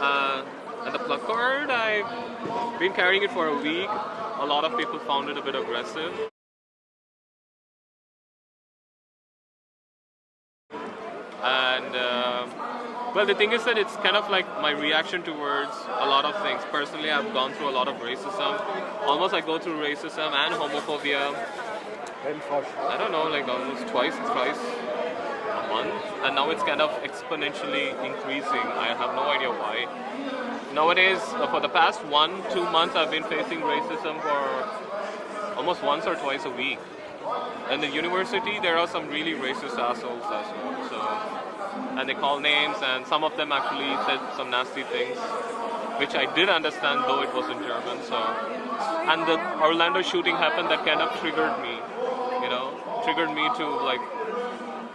And the placard, I've been carrying it for a week. A lot of people found it a bit aggressive. And well, the thing is that it's kind of like my reaction towards a lot of things. Personally, I've gone through a lot of racism. Almost I go through racism and homophobia. I don't know, like almost twice, thrice a month. And now it's kind of exponentially increasing. I have no idea why. Nowadays, for the past 1-2 months, I've been facing racism for almost once or twice a week. In the university, there are some really racist assholes as well. So, and they call names, and some of them actually said some nasty things, which I did understand, though it was in German. So, and the Orlando shooting happened, that kind of triggered me. Triggered me to like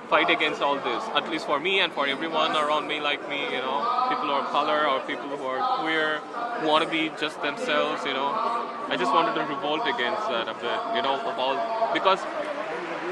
fight against all this. At least for me and for everyone around me, like me. People who are of color or people who are queer, who want to be just themselves. I just wanted to revolt against that a bit. Because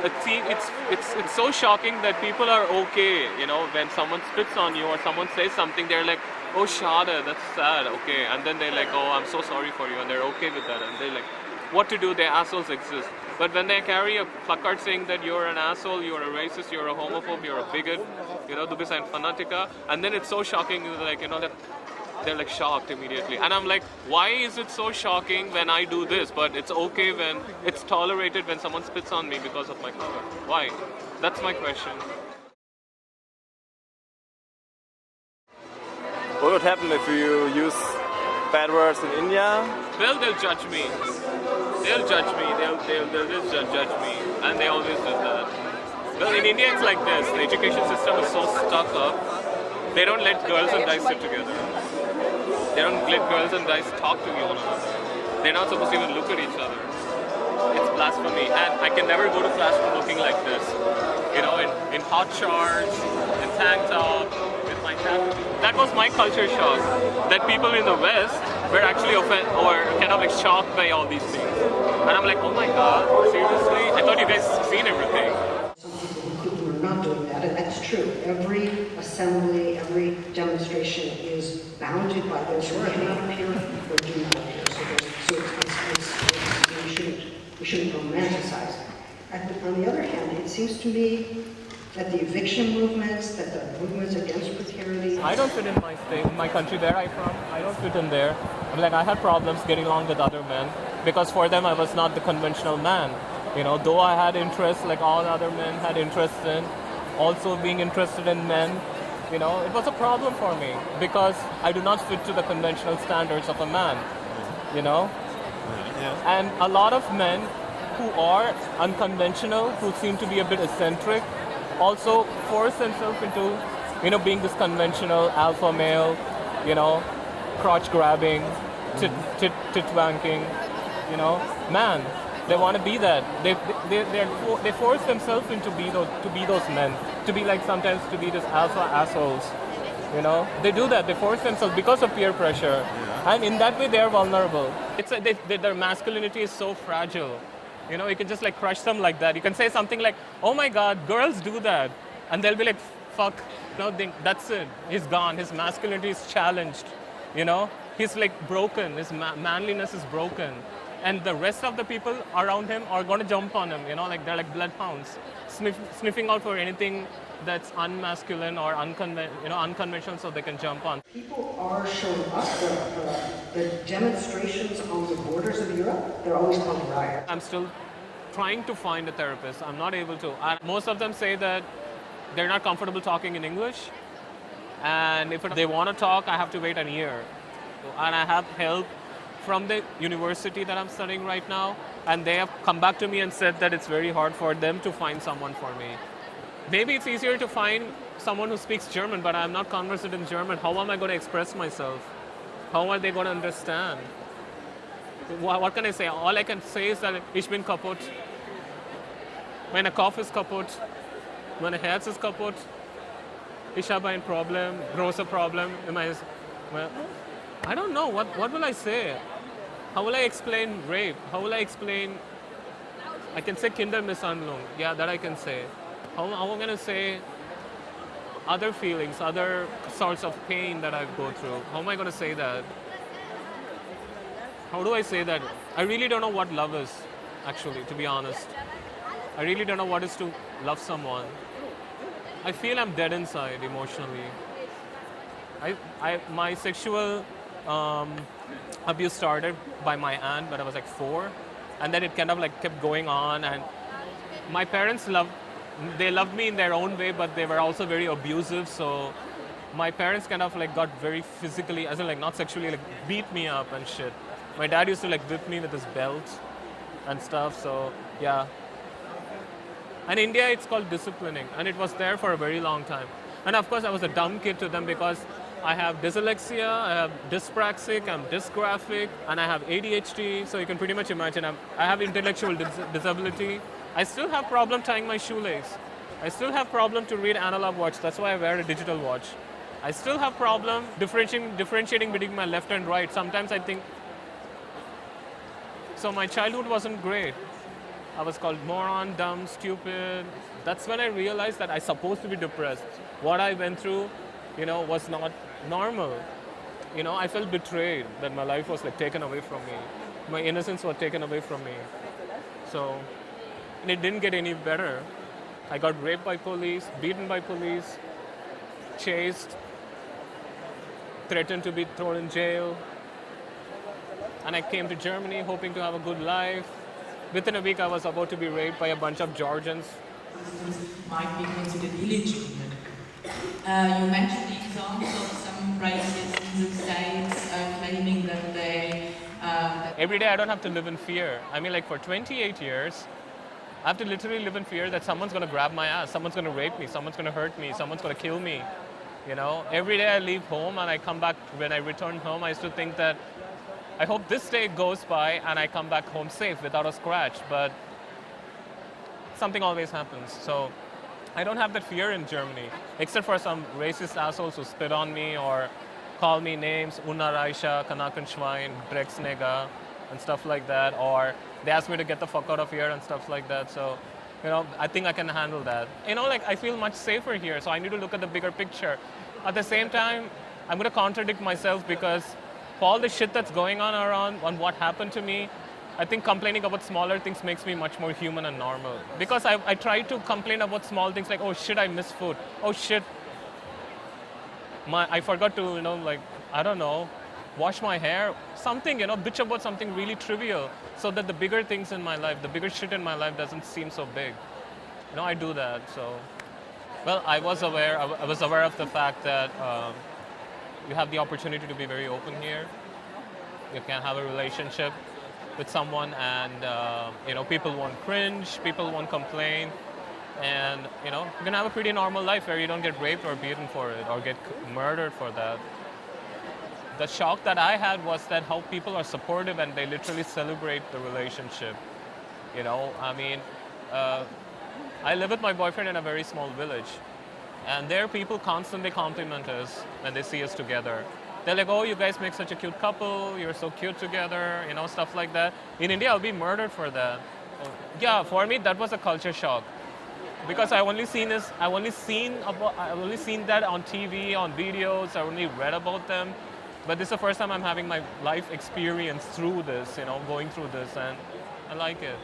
it's so shocking that people are okay. When someone spits on you or someone says something, they're like, oh, Shada, that's sad, okay. And then they're like, oh, I'm so sorry for you, and they're okay with that. And they're like, what to do? Their assholes exist. But when they carry a placard saying that you're an asshole, you're a racist, you're a homophobe, you're a bigot, dubis and fanatica, and then it's so shocking, that they're like shocked immediately. And I'm like, why is it so shocking when I do this, but it's okay when it's tolerated when someone spits on me because of my color? Why? That's my question. What would happen if you use bad words in India? Well, they'll judge me. They'll judge me. They'll just judge me. And they always do that. Well, in India it's like this. The education system is so stuck up. They don't let girls and guys sit together. They don't let girls and guys talk to one another. They're not supposed to even look at each other. It's blasphemy. And I can never go to classroom looking like this. In hot shorts, in tank top, with my tattoo. That was my culture shock. That people in the West were actually offended or kind of like shocked by all these things. And I'm like, oh my God, seriously? I thought you guys seen everything. Some people who are not doing that, and that's true. Every assembly, every demonstration is bounded by those who cannot appear or do not appear. We shouldn't romanticize it. On the other hand, it seems to me that the eviction movements, that the movements against precarity... I don't fit in my state, my country where I'm from. I don't fit in there. I had problems getting along with other men because for them I was not the conventional man. Though I had interests like all other men had interests in, also being interested in men, it was a problem for me because I do not fit to the conventional standards of a man, Yeah. And a lot of men who are unconventional, who seem to be a bit eccentric, also force themselves into, being this conventional alpha male, crotch grabbing, tit wanking, man. They want to be that. They force themselves to be those men, to be like sometimes to be these alpha assholes. They do that. They force themselves because of peer pressure, and in that way they are vulnerable. Their masculinity is so fragile. You can just like crush them like that. You can say something like, oh my God, girls do that. And they'll be like, fuck, no, that's it. He's gone. His masculinity is challenged. He's like broken. His manliness is broken. And the rest of the people around him are going to jump on him. They're like bloodhounds, sniffing out for anything that's unmasculine or unconventional so they can jump on. People are showing up. The demonstrations on the borders of Europe, they're always called riots. I'm still trying to find a therapist. I'm not able to. And most of them say that they're not comfortable talking in English. And if they want to talk, I have to wait a year. And I have help from the university that I'm studying right now. And they have come back to me and said that it's very hard for them to find someone for me. Maybe it's easier to find someone who speaks German, but I'm not conversant in German. How am I going to express myself? How are they going to understand? What can I say? All I can say is that ich bin kaputt. Meine Kopf ist kaputt. Mein Herz ist kaputt. Ich habe ein Problem, großes Problem. I don't know. What will I say? How will I explain rape? How will I explain... I can say Kindermisshandlung. Yeah, that I can say. How am I going to say other feelings, other sorts of pain that I go through. How am I going to say that? How do I say that? I really don't know what love is, actually, to be honest. I really don't know what is to love someone. I feel I'm dead inside emotionally. My sexual abuse started by my aunt when I was like 4, and then it kind of like kept going on. And my parents loved me in their own way, but they were also very abusive. So my parents kind of like got very physically, as in like not sexually, like beat me up and shit. My dad used to like whip me with his belt and stuff. So yeah. In India, it's called disciplining, and it was there for a very long time. And of course, I was a dumb kid to them because I have dyslexia, I have dyspraxic, I'm dysgraphic, and I have ADHD. So you can pretty much imagine I have intellectual disability. I still have problem tying my shoelace. I still have problem to read analog watch. That's why I wear a digital watch. I still have problem differentiating between my left and right. Sometimes I think. So my childhood wasn't great. I was called moron, dumb, stupid. That's when I realized that I supposed to be depressed. What I went through, was not normal. I felt betrayed that my life was like taken away from me. My innocence was taken away from me. So, and it didn't get any better. I got raped by police, beaten by police, chased, threatened to be thrown in jail. And I came to Germany hoping to have a good life. Within a week, I was about to be raped by a bunch of Georgians. Might be considered illegitimate. You mentioned the examples of some racists in the States claiming that they... Every day I don't have to live in fear. I mean, like for 28 years, I have to literally live in fear that someone's going to grab my ass, someone's going to rape me, someone's going to hurt me, someone's going to kill me. Every day I leave home and I come back, when I return home, I used to think that I hope this day goes by and I come back home safe without a scratch, but something always happens. So I don't have that fear in Germany, except for some racist assholes who spit on me or call me names, Unaraisha, Kanakenschwein, Drecksnega, and stuff like that, or they ask me to get the fuck out of here and stuff like that. So, I think I can handle that. I feel much safer here, so I need to look at the bigger picture. At the same time, I'm going to contradict myself because for all the shit that's going on around on what happened to me, I think complaining about smaller things makes me much more human and normal. Because I try to complain about small things like, oh shit, I missed food. Oh shit, I forgot to, I don't know, wash my hair. Something, bitch about something really trivial so that the bigger things in my life, the bigger shit in my life doesn't seem so big. I do that, so. Well, I was aware of the fact that you have the opportunity to be very open here. You can have a relationship with someone and, people won't cringe, people won't complain. And, you can have a pretty normal life where you don't get raped or beaten for it or get murdered for that. The shock that I had was that how people are supportive and they literally celebrate the relationship. I live with my boyfriend in a very small village. And there people constantly compliment us when they see us together. They're like, oh, you guys make such a cute couple, you're so cute together, stuff like that. In India, I'll be murdered for that. Yeah, for me, that was a culture shock. Because I only seen that on TV, on videos, I only read about them. But this is the first time I'm having my life experience through this, going through this, and I like it.